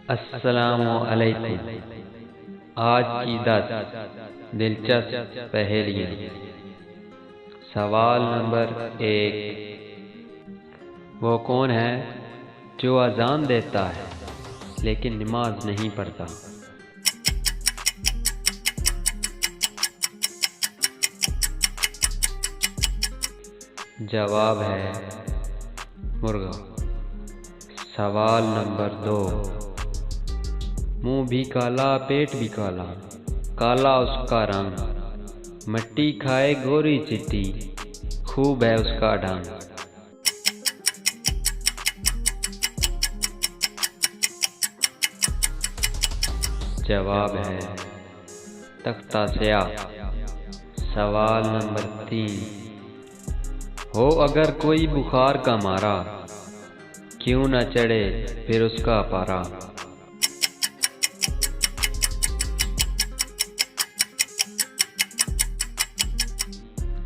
अस्सलामु अलैकुम। आज की 10 दिलचस्प पहेलियाँ। सवाल नंबर 1। वो कौन है जो अजान देता है लेकिन नमाज नहीं पढ़ता? जवाब है मुर्गा। सवाल नंबर 2। मुंह भी काला पेट भी काला, काला उसका रंग, मिट्टी खाए गोरी चिट्टी, खूब है उसका ढंग। जवाब है तख्ता स्याह। सवाल नंबर 3। हो अगर कोई बुखार का मारा, क्यों न चढ़े फिर उसका पारा?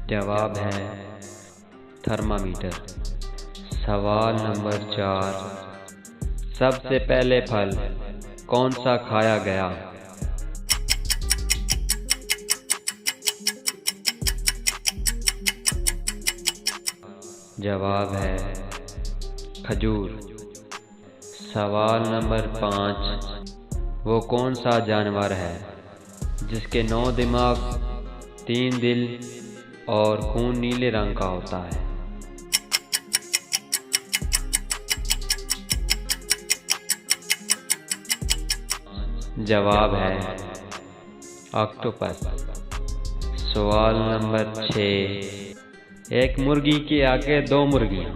जवाब है थर्मामीटर। सवाल नंबर 4। सबसे पहले फल कौन सा खाया गया? जवाब है खजूर। सवाल नंबर 5। वो कौन सा जानवर है जिसके 9 दिमाग, 3 दिल और खून नीले रंग का होता है? जवाब है ऑक्टोपस। सवाल नंबर 6। एक मुर्गी के आगे 2 मुर्गियां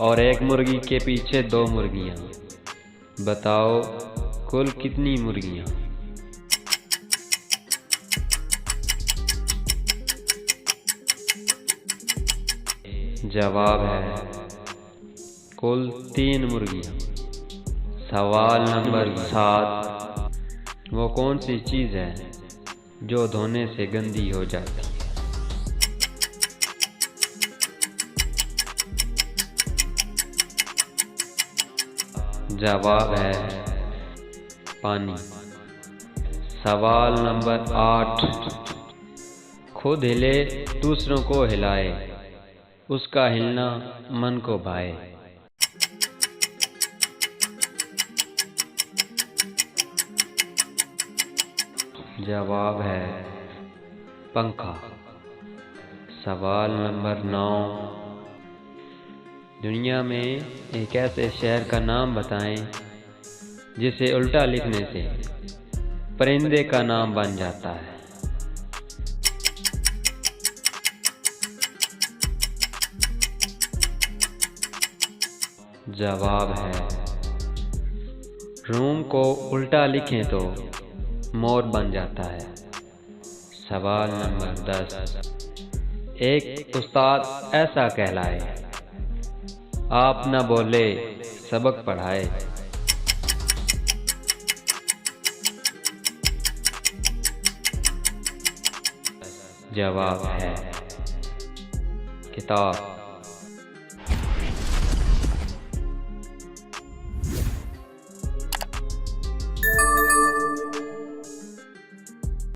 और एक मुर्गी के पीछे 2 मुर्गियां, बताओ कुल कितनी मुर्गियां? जवाब है कुल 3 मुर्गियां। सवाल नंबर 7। वो कौन सी चीज़ है जो धोने से गंदी हो जाती है? जवाब है पानी। सवाल नंबर 8। खुद हिले दूसरों को हिलाए, उसका हिलना मन को भाए। जवाब है पंखा। सवाल नंबर 9। दुनिया में एक ऐसे शहर का नाम बताएं जिसे उल्टा लिखने से परिंदे का नाम बन जाता है। जवाब है रूम को उल्टा लिखें तो मोर बन जाता है। सवाल नंबर 10। एक उस्ताद ऐसा कहलाए, आप न बोले सबक पढ़ाए। जवाब है किताब।